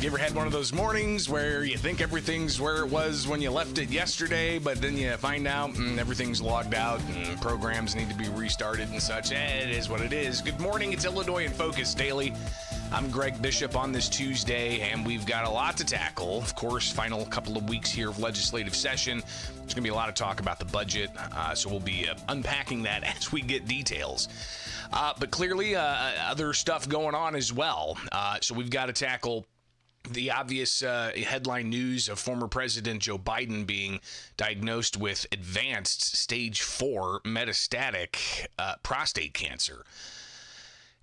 You ever had one of those mornings where you think everything's where it was when you left it yesterday, but then you find out everything's logged out and programs need to be restarted and such? It is what it is. Good morning. It's Illinois in Focus Daily. I'm Greg Bishop on this Tuesday, and we've got a lot to tackle. Of course, final couple of weeks here of legislative session. There's going to be a lot of talk about the budget, so we'll be unpacking that as we get details. But clearly, other stuff going on as well. So we've got to tackle the obvious headline news of former President Joe Biden being diagnosed with advanced stage 4 metastatic prostate cancer.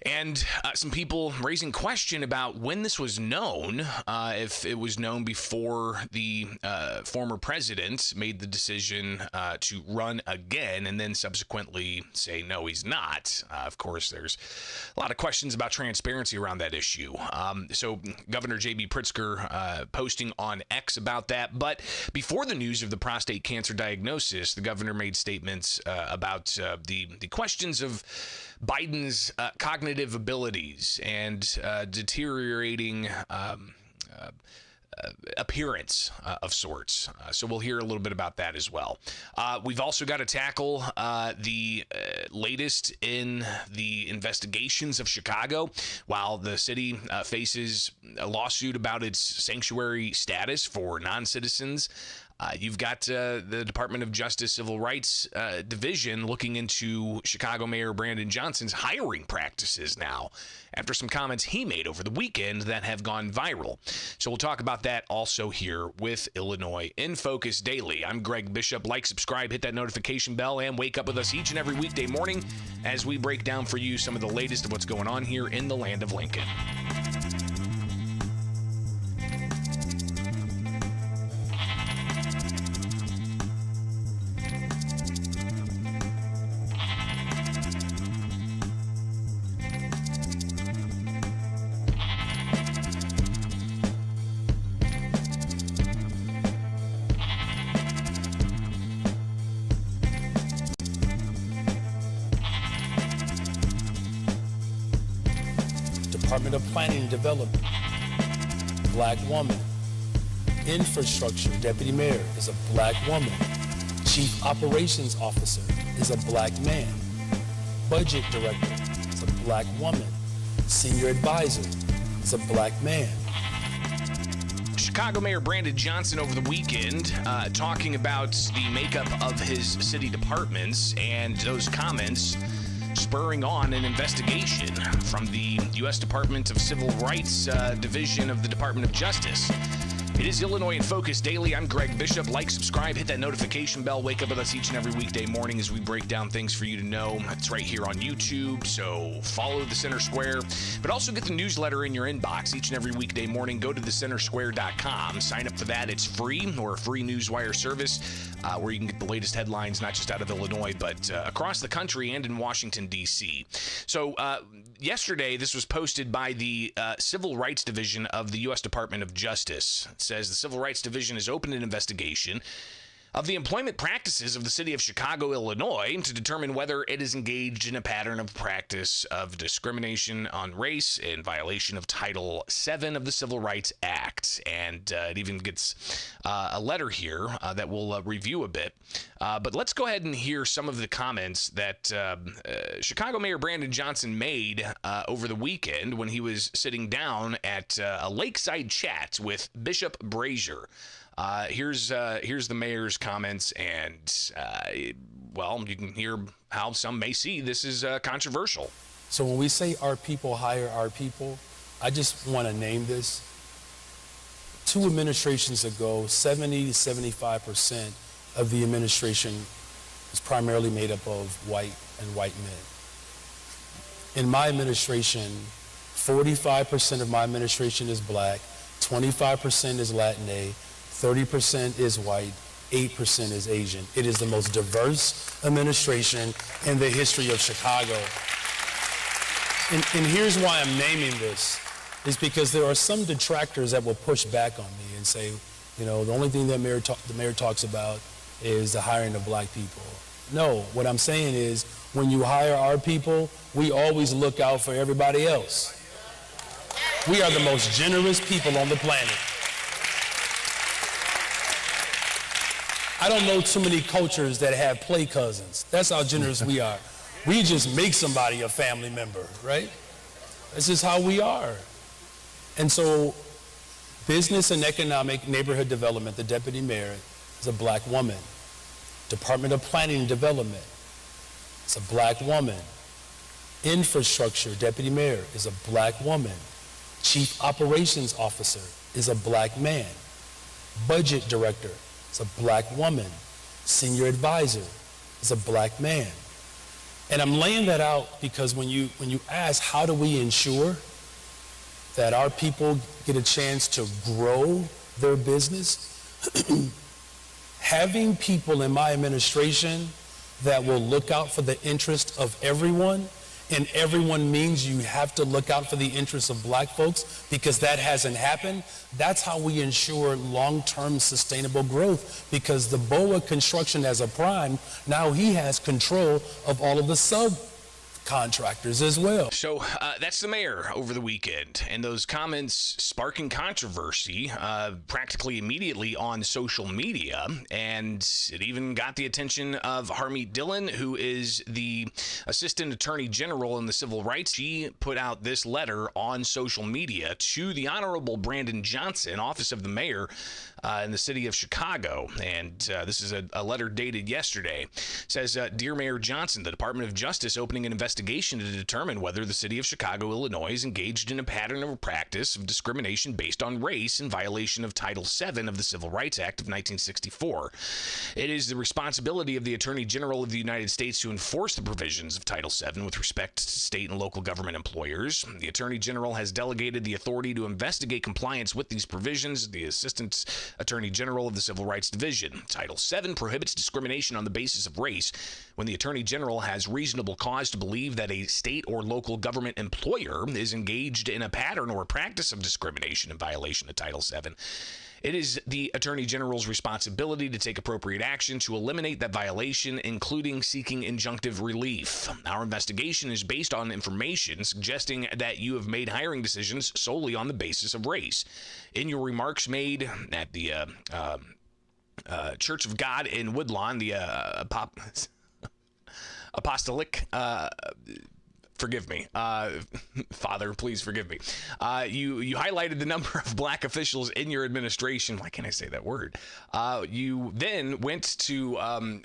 And some people raising question about when this was known, if it was known before the former president made the decision to run again and then subsequently say, no, he's not. Of course, there's a lot of questions about transparency around that issue. So Governor J.B. Pritzker posting on X about that. But before the news of the prostate cancer diagnosis, the governor made statements about the questions of Biden's cognitive abilities and deteriorating appearance of sorts. So we'll hear a little bit about that as well. We've also got to tackle the latest in the investigations of Chicago. While the city faces a lawsuit about its sanctuary status for non-citizens, you've got the Department of Justice Civil Rights Division looking into Chicago Mayor Brandon Johnson's hiring practices now, after some comments he made over the weekend that have gone viral. So we'll talk about that also here with Illinois in Focus Daily. I'm Greg Bishop. Like, subscribe, hit that notification bell, and wake up with us each and every weekday morning as we break down for you some of the latest of what's going on here in the land of Lincoln. Department of Planning and Development, black woman. Infrastructure Deputy Mayor is a black woman. Chief Operations Officer is a black man. Budget Director is a black woman. Senior Advisor is a black man. Chicago Mayor Brandon Johnson over the weekend talking about the makeup of his city departments, and those comments spurring on an investigation from the U.S. Department of Civil Rights Division of the Department of Justice. It is Illinois in Focus Daily. I'm Greg Bishop. Like, subscribe, hit that notification bell. Wake up with us each and every weekday morning as we break down things for you to know. It's right here on YouTube, so follow the Center Square. But also get the newsletter in your inbox each and every weekday morning. Go to thecentersquare.com. Sign up for that. It's free, or a free newswire service where you can get the latest headlines, not just out of Illinois, but across the country and in Washington, D.C. So yesterday, this was posted by the Civil Rights Division of the U.S. Department of Justice. It says the Civil Rights Division has opened an investigation of the employment practices of the city of Chicago, Illinois, to determine whether it is engaged in a pattern of practice of discrimination on race in violation of Title VII of the Civil Rights Act. And it even gets a letter here that we'll review a bit. But let's go ahead and hear some of the comments that Chicago Mayor Brandon Johnson made over the weekend when he was sitting down at a lakeside chat with Bishop Brazier. Here's the mayor's comments, and well, you can hear how some may see this is controversial. So when we say our people hire our people, I just want to name this. 2 administrations ago, 70 to 75% of the administration is primarily made up of white and white men. In my administration, 45% of my administration is black, 25% is Latinx, 30% is white, 8% is Asian. It is the most diverse administration in the history of Chicago. And here's why I'm naming this, is because there are some detractors that will push back on me and say, you know, the only thing that the mayor talks about is the hiring of black people. No, what I'm saying is when you hire our people, we always look out for everybody else. We are the most generous people on the planet. I don't know too many cultures that have play cousins. That's how generous we are. We just make somebody a family member, right? This is how we are. And so Business and Economic Neighborhood Development, the deputy mayor, is a black woman. Department of Planning and Development, it's a black woman. Infrastructure, deputy mayor, is a black woman. Chief Operations Officer is a black man. Budget director is a black woman. Senior advisor is a black man. And I'm laying that out because when you ask how do we ensure that our people get a chance to grow their business, having people in my administration that will look out for the interest of everyone, and everyone means you have to look out for the interests of black folks because that hasn't happened. That's how we ensure long-term sustainable growth, because the BOA construction as a prime, now he has control of all of the subcontractors as well. So that's the mayor over the weekend, and those comments sparking controversy practically immediately on social media, and it even got the attention of Harmeet Dillon, who is the Assistant Attorney General in the Civil Rights. She put out this letter on social media to the Honorable Brandon Johnson, Office of the Mayor in the city of Chicago, and this is a letter dated yesterday. It says, Dear Mayor Johnson, the Department of Justice opening an investigation to determine whether the city of Chicago, Illinois is engaged in a pattern or practice of discrimination based on race in violation of Title VII of the Civil Rights Act of 1964. It is the responsibility of the Attorney General of the United States to enforce the provisions of Title VII with respect to state and local government employers. The Attorney General has delegated the authority to investigate compliance with these provisions. The Assistant Attorney General of the Civil Rights Division. Title VII prohibits discrimination on the basis of race when the Attorney General has reasonable cause to believe that a state or local government employer is engaged in a pattern or practice of discrimination in violation of Title VII. It is the Attorney General's responsibility to take appropriate action to eliminate that violation, including seeking injunctive relief. Our investigation is based on information suggesting that you have made hiring decisions solely on the basis of race. In your remarks made at the Church of God in Woodlawn, the Apostolic, forgive me, Father, please forgive me. You highlighted the number of black officials in your administration. Why can't I say that word? You then went to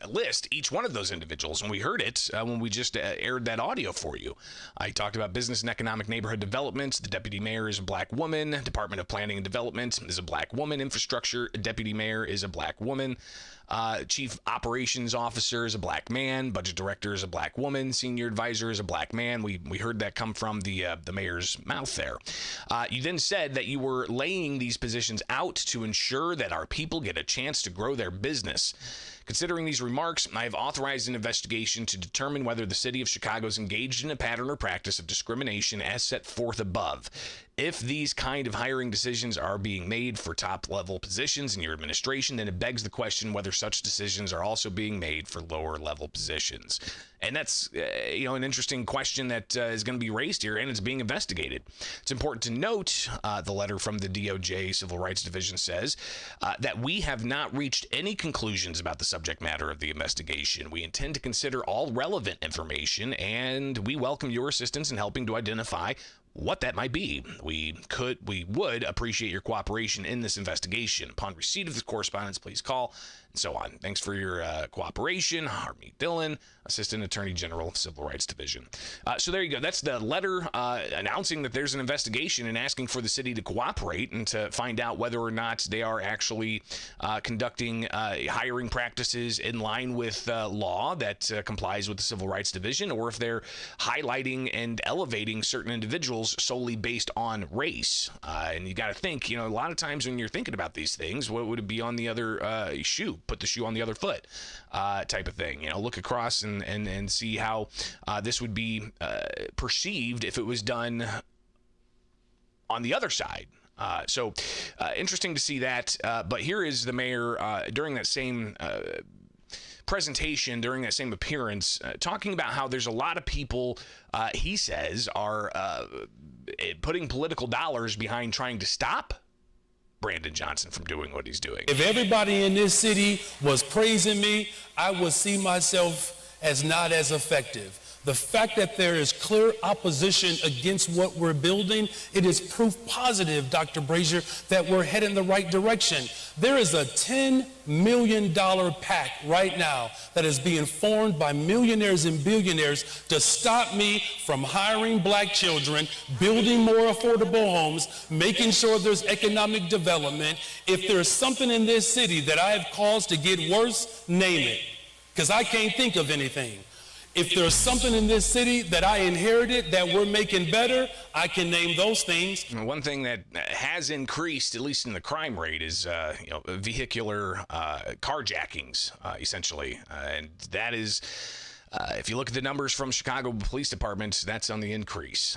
list each one of those individuals, and we heard it when we just aired that audio for you. I talked about Business and Economic Neighborhood Development. The deputy mayor is a black woman. Department of Planning and Development is a black woman. Infrastructure deputy mayor is a black woman. Chief Operations Officer is a black man. Budget Director is a black woman. Senior Advisor is a black man. We heard that come from the mayor's mouth there. You then said that you were laying these positions out to ensure that our people get a chance to grow their business. Considering these remarks, I have authorized an investigation to determine whether the city of Chicago is engaged in a pattern or practice of discrimination as set forth above. If these kind of hiring decisions are being made for top-level positions in your administration, then it begs the question whether such decisions are also being made for lower-level positions. And that's, an interesting question that is going to be raised here, and it's being investigated. It's important to note, the letter from the DOJ Civil Rights Division says, that we have not reached any conclusions about the subject matter of the investigation. We intend to consider all relevant information, and we welcome your assistance in helping to identify what that might be. We would appreciate your cooperation in this investigation. Upon receipt of this correspondence, please call, and so on. Thanks for your cooperation. Harmeet Dillon, Assistant Attorney General of Civil Rights Division. So there you go. That's the letter announcing that there's an investigation and asking for the city to cooperate and to find out whether or not they are actually conducting hiring practices in line with law that complies with the Civil Rights Division, or if they're highlighting and elevating certain individuals solely based on race. And you got to think, a lot of times when you're thinking about these things, what would it be on the other shoe? Put the shoe on the other foot type of thing. Look across and see how this would be perceived if it was done on the other side. So interesting to see that. But here is the mayor during that same presentation, during that same appearance, talking about how there's a lot of people, he says, are putting political dollars behind trying to stop Brandon Johnson from doing what he's doing. If everybody in this city was praising me, I would see myself as not as effective. The fact that there is clear opposition against what we're building, it is proof positive, Dr. Brazier, that we're heading the right direction. There is a $10 million PAC right now that is being formed by millionaires and billionaires to stop me from hiring black children, building more affordable homes, making sure there's economic development. If there's something in this city that I have caused to get worse, name it, because I can't think of anything. If there's something in this city that I inherited that we're making better, I can name those things. One thing that has increased, at least in the crime rate, is vehicular carjackings, essentially. And that is, if you look at the numbers from Chicago Police Department, that's on the increase.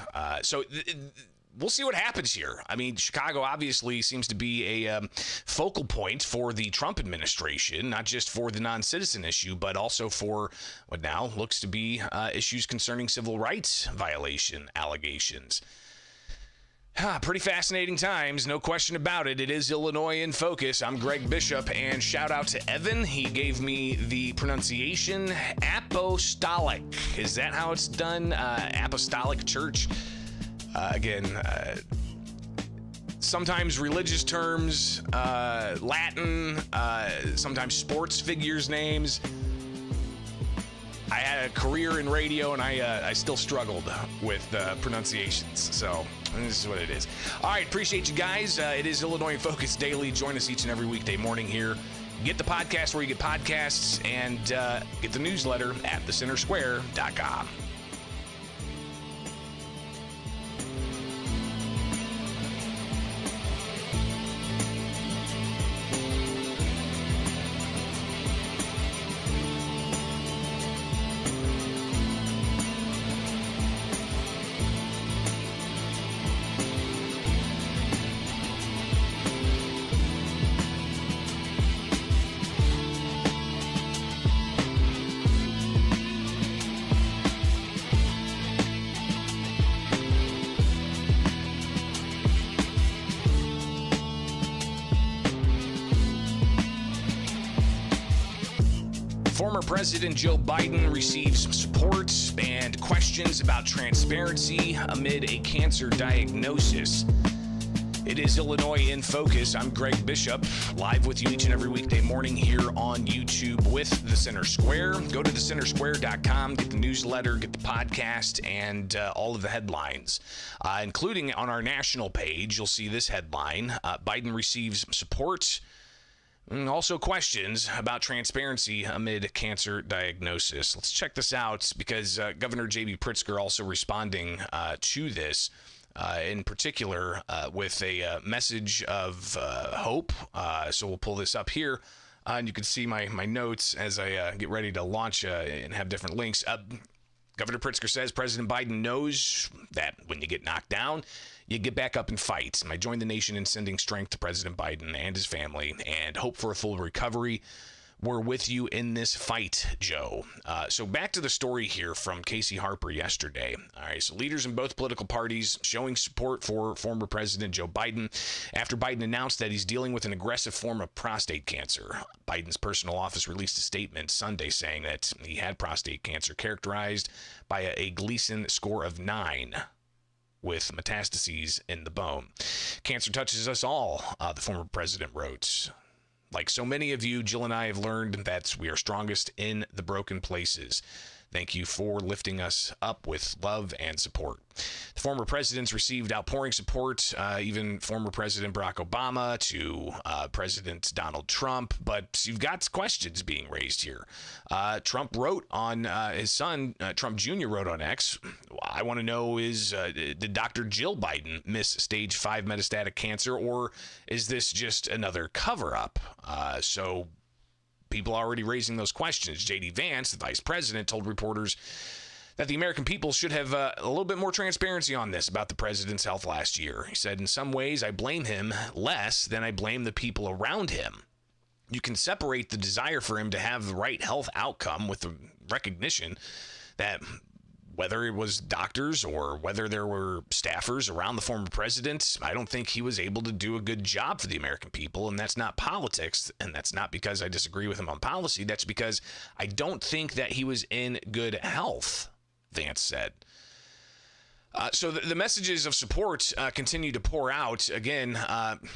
We'll see what happens here. I mean, Chicago obviously seems to be a focal point for the Trump administration, not just for the non-citizen issue, but also for what now looks to be issues concerning civil rights violation allegations. Pretty fascinating times, no question about it. It is Illinois in Focus. I'm Greg Bishop, and shout out to Evan. He gave me the pronunciation apostolic. Is that how it's done? Apostolic Church. Again, sometimes religious terms, Latin, sometimes sports figures' names. I had a career in radio, and I still struggled with pronunciations. So this is what it is. All right, appreciate you guys. It is Illinois in Focus Daily. Join us each and every weekday morning here. Get the podcast where you get podcasts, and get the newsletter at thecentersquare.com. Former President Joe Biden receives support and questions about transparency amid a cancer diagnosis. It is Illinois in Focus. I'm Greg Bishop, live with you each and every weekday morning here on YouTube with The Center Square. Go to thecentersquare.com, get the newsletter, get the podcast, and all of the headlines. Including on our national page, you'll see this headline, Biden receives support and also questions about transparency amid cancer diagnosis. Let's check this out because Governor J.B. Pritzker also responding to this, in particular with a message of hope. So we'll pull this up here. And you can see my notes as I get ready to launch and have different links. Governor Pritzker says President Biden knows that when you get knocked down, you get back up and fight. I join the nation in sending strength to President Biden and his family and hope for a full recovery. We're with you in this fight, Joe. So back to the story here from Casey Harper yesterday. All right, so leaders in both political parties showing support for former President Joe Biden after Biden announced that he's dealing with an aggressive form of prostate cancer. Biden's personal office released a statement Sunday saying that he had prostate cancer characterized by a Gleason score of 9. With metastases in the bone. Cancer touches us all, the former president wrote. Like so many of you, Jill and I have learned that we are strongest in the broken places. Thank you for lifting us up with love and support. The former presidents received outpouring support, even former President Barack Obama to President Donald Trump. But you've got questions being raised here. Trump wrote on his son, Trump Jr. wrote on X, I want to know did Dr. Jill Biden miss stage 5 metastatic cancer, or is this just another cover-up? So people are already raising those questions. J.D. Vance, the vice president, told reporters that the American people should have a little bit more transparency on this about the president's health last year. He said, in some ways, I blame him less than I blame the people around him. You can separate the desire for him to have the right health outcome with the recognition that whether it was doctors or whether there were staffers around the former president, I don't think he was able to do a good job for the American people. And that's not politics. And that's not because I disagree with him on policy. That's because I don't think that he was in good health, Vance said. So the messages of support continue to pour out. Again,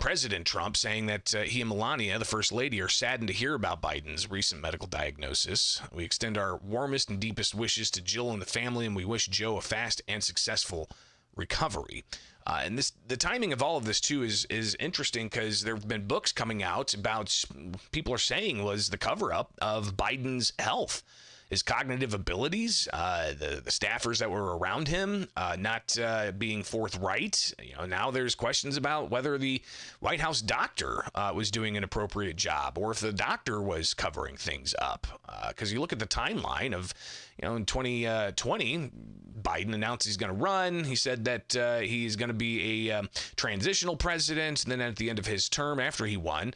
President Trump saying that he and Melania, the First Lady, are saddened to hear about Biden's recent medical diagnosis. We extend our warmest and deepest wishes to Jill and the family, and we wish Joe a fast and successful recovery. And the timing of all of this, too, is interesting because there have been books coming out about people are saying was the cover-up of Biden's health. His cognitive abilities, the staffers that were around him not being forthright. Now there's questions about whether the White House doctor was doing an appropriate job or if the doctor was covering things up. Because you look at the timeline of, in 2020, Biden announced he's going to run. He said that he's going to be a transitional president. And then at the end of his term, after he won,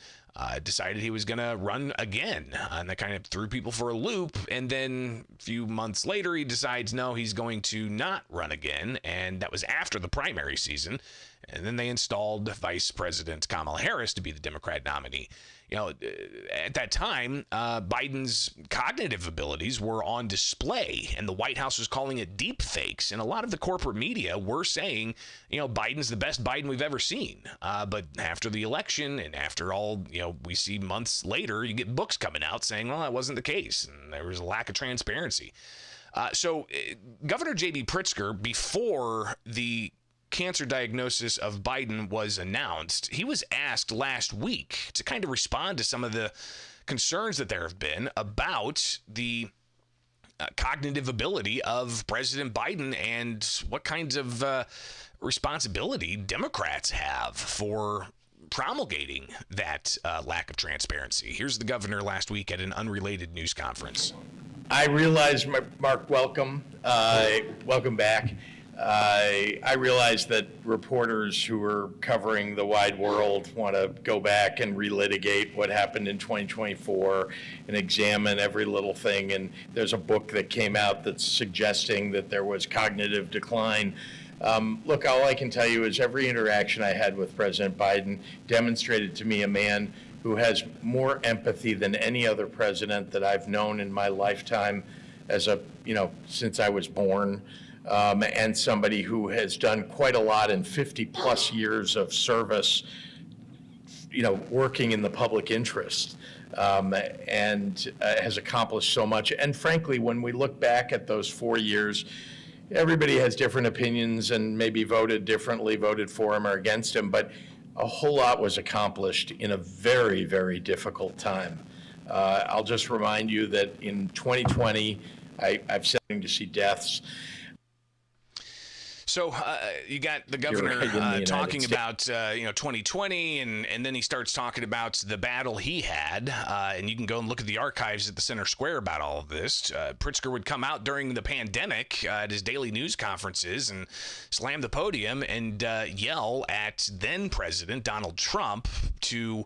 decided he was going to run again, and that kind of threw people for a loop. And then a few months later, he decides, no, he's going to not run again, and that was after the primary season. And then they installed Vice President Kamala Harris to be the Democrat nominee. At that time, Biden's cognitive abilities were on display, and the White House was calling it deep fakes. And a lot of the corporate media were saying, Biden's the best Biden we've ever seen. But after the election and after all, we see months later, you get books coming out saying, well, that wasn't the case. And there was a lack of transparency. So Governor J.B. Pritzker, before the cancer diagnosis of Biden was announced, he was asked last week to kind of respond to some of the concerns that there have been about the cognitive ability of President Biden and what kinds of responsibility Democrats have for promulgating that lack of transparency. Here's the governor last week at an unrelated news conference. I realize, Mark, welcome. Welcome back. I realize that reporters who are covering the wide world want to go back and relitigate what happened in 2024 and examine every little thing. And there's a book that came out that's suggesting that there was cognitive decline. Look, all I can tell you is every interaction I had with President Biden demonstrated to me a man who has more empathy than any other president that I've known in my lifetime since I was born. And somebody who has done quite a lot in 50 plus years of service, working in the public interest, and has accomplished so much. And frankly, when we look back at those 4 years, everybody has different opinions and maybe voted differently, voted for him or against him, but a whole lot was accomplished in a very, very difficult time. I'll just remind you that in 2020, I've starting to see deaths. So you got the governor right, in the United talking States. about 2020, and then he starts talking about the battle he had, and you can go and look at the archives at the Center Square about all of this. Pritzker would come out during the pandemic at his daily news conferences and slam the podium and yell at then President Donald Trump to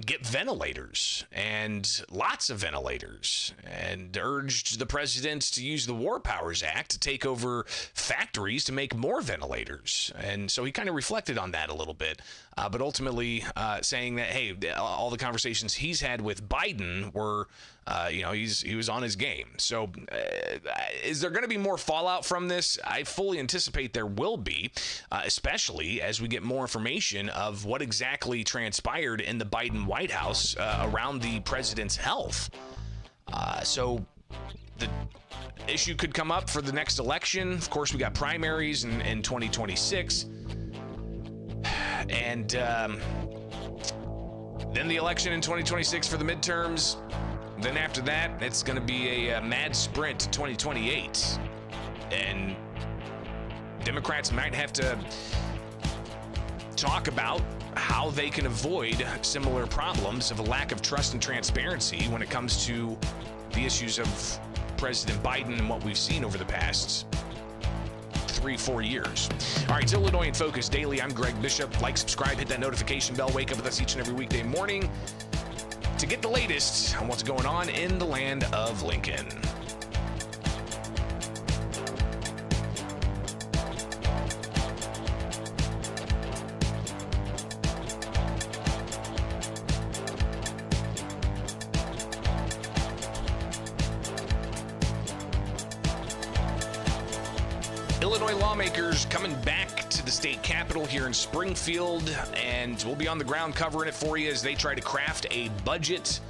get ventilators, and lots of ventilators, and urged the president to use the War Powers Act to take over factories to make more ventilators. And so he kind of reflected on that a little bit, but ultimately saying that, hey, all the conversations he's had with Biden were, he was on his game. So is there going to be more fallout from this? I fully anticipate there will be, especially as we get more information of what exactly transpired in the Biden White House around the president's health. So the issue could come up for the next election. Of course, we got primaries in 2026. And then the election in 2026 for the midterms. Then after that, it's going to be a mad sprint to 2028. And Democrats might have to talk about how they can avoid similar problems of a lack of trust and transparency when it comes to the issues of President Biden and what we've seen over the past 3-4 years. All right, it's Illinois in Focus Daily. I'm Greg Bishop. Like, subscribe, hit that notification bell. Wake up with us each and every weekday morning to get the latest on what's going on in the land of Lincoln. Illinois lawmakers coming back to the state capitol here in Springfield, and we'll be on the ground covering it for you as they try to craft a budget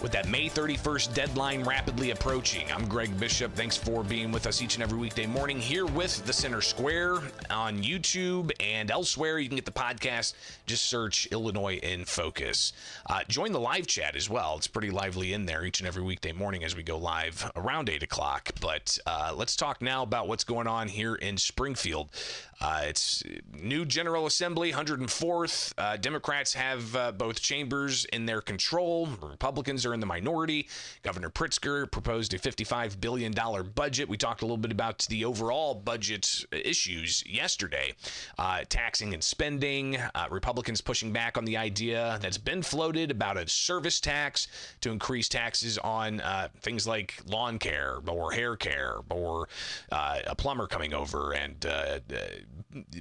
with that May 31st deadline rapidly approaching. I'm Greg Bishop. Thanks for being with us each and every weekday morning here with the Center Square on YouTube and elsewhere. You can get the podcast. Just search Illinois in Focus. Join the live chat as well. It's pretty lively in there each and every weekday morning as we go live around 8 o'clock. But let's talk now about what's going on here in Springfield. It's new General Assembly, 104th. Democrats have both chambers in their control. Republicans are in the minority. Governor Pritzker proposed a $55 billion budget. We talked a little bit about the overall budget issues yesterday. Taxing and spending. Republicans pushing back on the idea that's been floated about a service tax to increase taxes on things like lawn care or hair care or a plumber coming over and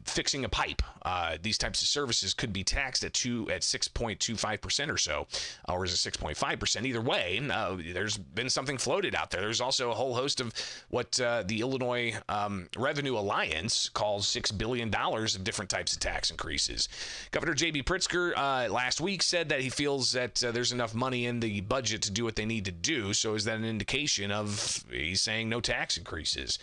fixing a pipe. These types of services could be taxed at 6.25% or so, or is it 6.5%? Either way, there's been something floated out there. There's also a whole host of what the Illinois Revenue Alliance calls $6 billion of different types of tax increases. Governor J.B. Pritzker last week said that he feels that there's enough money in the budget to do what they need to do. So is that an indication of he's saying no tax increases?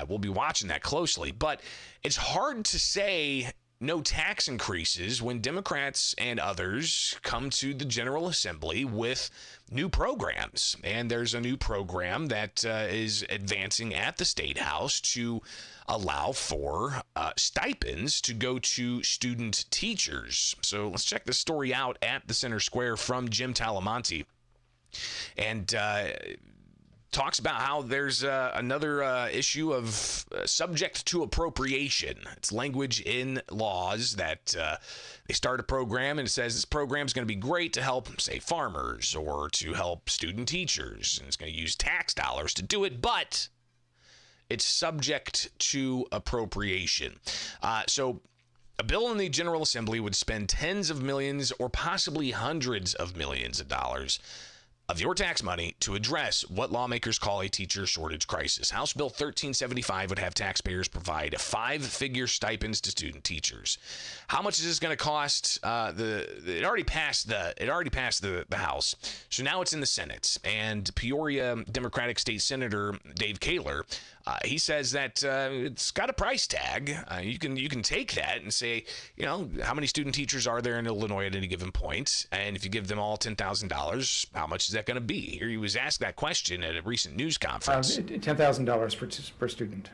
We'll be watching that closely, but it's hard to say no tax increases when Democrats and others come to the General Assembly with new programs. And there's a new program that is advancing at the State House to allow for stipends to go to student teachers. So let's check this story out at the Center Square from Jim Talamonte. And talks about how there's another issue of subject to appropriation. It's language in laws that they start a program and it says this program is going to be great to help, say, farmers or to help student teachers. And it's going to use tax dollars to do it, but it's subject to appropriation. So a bill in the General Assembly would spend tens of millions or possibly hundreds of millions of dollars of your tax money to address what lawmakers call a teacher shortage crisis. House Bill 1375 would have taxpayers provide 5-figure stipends to student teachers. How much is this going to cost? It already passed the House, so now it's in the Senate. And Peoria Democratic State Senator Dave Kaler, he says that it's got a price tag. You can take that and say, how many student teachers are there in Illinois at any given point? And if you give them all $10,000, how much is that going to be? Here he was asked that question at a recent news conference. $10,000 per student.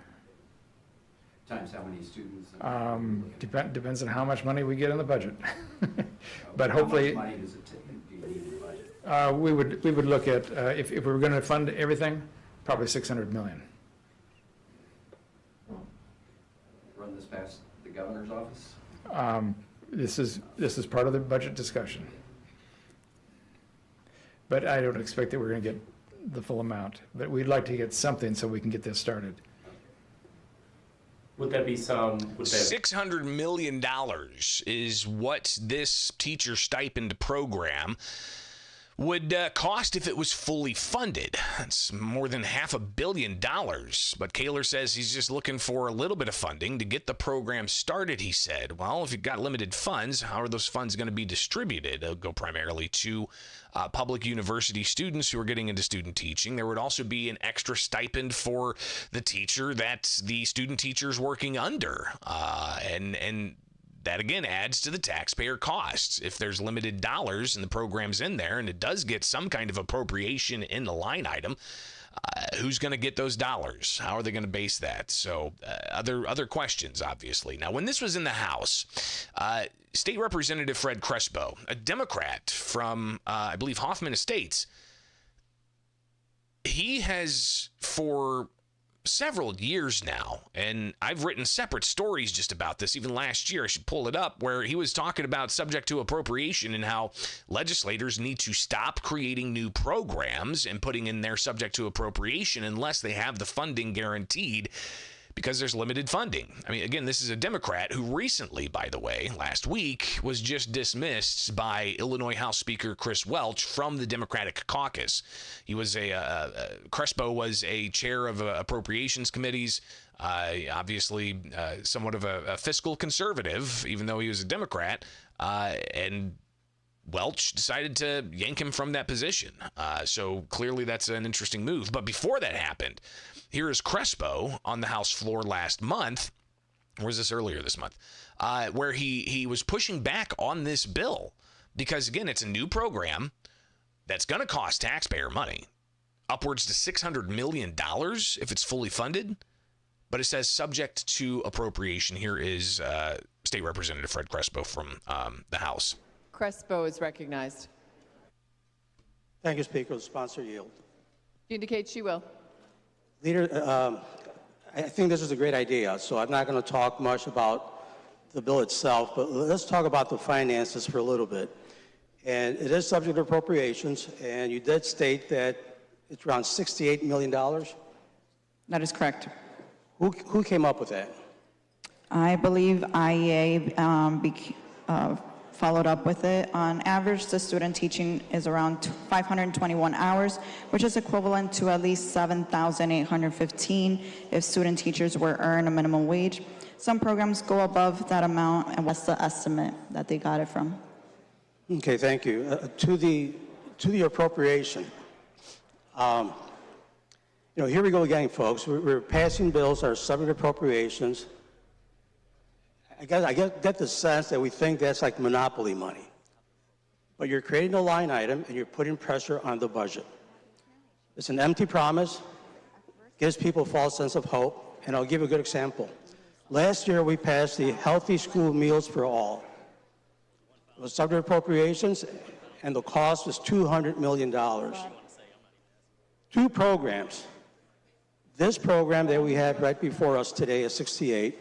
Times how many students? Depends on how much money we get in the budget. But How hopefully, much money does it take, do you need in the budget? we would look at, if we were going to fund everything, probably 600 million. Run this past the governor's office? This is part of the budget discussion. But I don't expect that we're going to get the full amount, but we'd like to get something so we can get this started. Would that be some, would that, $600 million is what this teacher stipend program would cost if it was fully funded. That's more than $500 million. But Kaler says he's just looking for a little bit of funding to get the program started, he said. Well, if you've got limited funds, how are those funds going to be distributed? They'll go primarily to public university students who are getting into student teaching. There would also be an extra stipend for the teacher that the student teacher's working under. And that again adds to the taxpayer costs. If there's limited dollars and the program's in there and it does get some kind of appropriation in the line item, who's going to get those dollars? How are they going to base that? So other questions, obviously. Now, when this was in the House, State Representative Fred Crespo, a Democrat from, I believe, Hoffman Estates, he has for several years now, and I've written separate stories just about this, even last year, I should pull it up, where he was talking about subject to appropriation and how legislators need to stop creating new programs and putting in their subject to appropriation unless they have the funding guaranteed, because there's limited funding. I mean, again, this is a Democrat who recently, by the way, last week, was just dismissed by Illinois House Speaker Chris Welch from the Democratic caucus. He was Crespo was a chair of appropriations committees, obviously somewhat of a fiscal conservative, even though he was a Democrat, and Welch decided to yank him from that position. So clearly that's an interesting move. But before that happened, here is Crespo on the House floor last month, or was this earlier this month, where he was pushing back on this bill because, again, it's a new program that's going to cost taxpayer money, upwards to $600 million if it's fully funded. But it says subject to appropriation. Here is State Representative Fred Crespo from the House. Crespo is recognized. Thank you, Speaker. The sponsor yield. She indicates she will. Leader, I think this is a great idea, so I'm not going to talk much about the bill itself, but let's talk about the finances for a little bit. And it is subject to appropriations, and you did state that it's around $68 million. That is correct. Who came up with that? I believe IEA followed up with it. On average, the student teaching is around 521 hours, which is equivalent to at least 7,815 if student teachers were earn a minimum wage. Some programs go above that amount, and what's the estimate that they got it from? Okay, thank you. To the appropriation, here we go again, folks. We're passing bills that are subject to appropriations. I get the sense that we think that's like monopoly money. But you're creating a line item and you're putting pressure on the budget. It's an empty promise, gives people a false sense of hope, and I'll give you a good example. Last year we passed the Healthy School Meals for All. It was subject to appropriations and the cost was $200 million. Two programs. This program that we have right before us today is 68.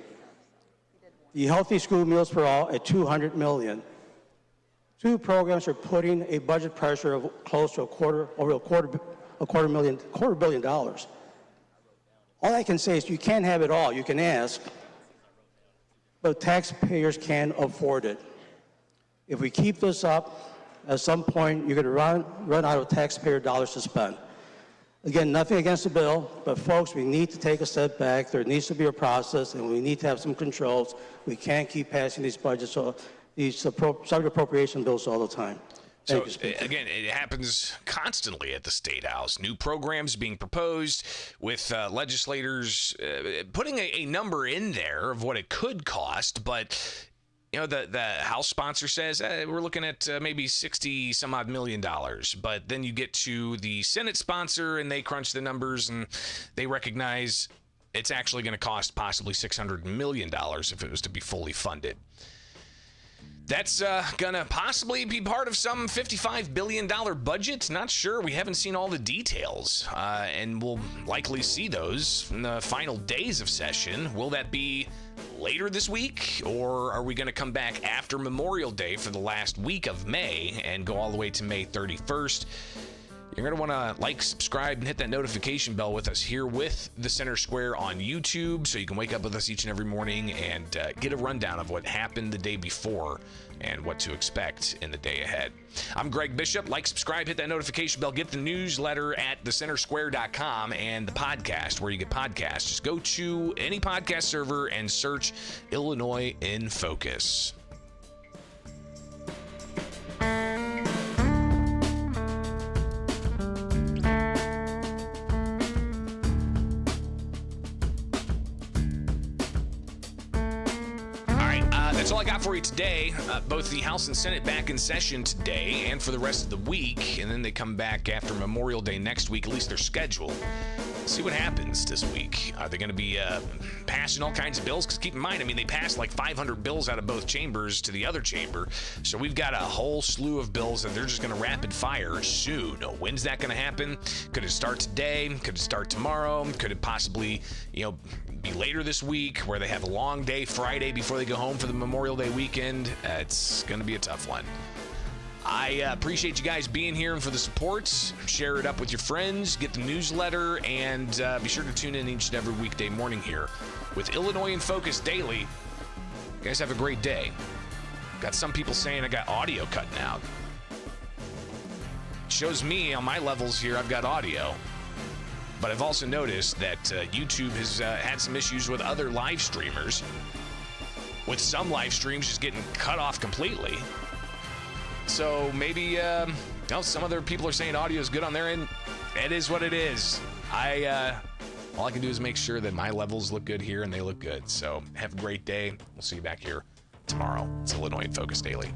The Healthy School Meals for All at $200 million. Two programs are putting a budget pressure of close to a quarter billion dollars. All I can say is you can't have it all. You can ask, but taxpayers can't afford it. If we keep this up, at some point you're going to run out of taxpayer dollars to spend. Again, nothing against the bill, but folks, we need to take a step back. There needs to be a process, and we need to have some controls. We can't keep passing these budgets, these subject appropriation bills all the time. Thank you, Speaker. Again, it happens constantly at the State House. New programs being proposed with legislators putting a number in there of what it could cost, but the House sponsor says we're looking at maybe 60 some odd million dollars. But then you get to the Senate sponsor and they crunch the numbers and they recognize It's actually going to cost possibly $600 million if it was to be fully funded. That's going to possibly be part of some $55 billion budget. Not sure. We haven't seen all the details, and we'll likely see those in the final days of session. Will that be later this week, or are we going to come back after Memorial Day for the last week of May and go all the way to May 31st? You're going to want to like, subscribe, and hit that notification bell with us here with the Center Square on YouTube, so you can wake up with us each and every morning and get a rundown of what happened the day before and what to expect in the day ahead. I'm Greg Bishop. Like, subscribe, hit that notification bell, get the newsletter at thecentersquare.com and the podcast where you get podcasts. Just go to any podcast server and search Illinois in Focus. That's all I got for you today. Both the House and Senate back in session today and for the rest of the week, and then they come back after Memorial Day next week. At least they're scheduled. See what happens this week. Are they going to be passing all kinds of bills? Because keep in mind, I mean, they passed like 500 bills out of both chambers to the other chamber. So we've got a whole slew of bills that they're just going to rapid fire soon. When's that going to happen? Could it start today? Could it start tomorrow? Could it possibly, be later this week where they have a long day Friday before they go home for the Memorial Day weekend? It's going to be a tough one. I appreciate you guys being here and for the support. Share it up with your friends, get the newsletter, and be sure to tune in each and every weekday morning here with Illinois in Focus Daily. You guys have a great day. Got some people saying I got audio cutting out. Shows me on my levels here I've got audio. But I've also noticed that YouTube has had some issues with other live streamers, with some live streams just getting cut off completely. So maybe some other people are saying audio is good on their end. It is what it is. All I can do is make sure that my levels look good here and they look good. So have a great day. We'll see you back here tomorrow. It's Illinois in Focus Daily.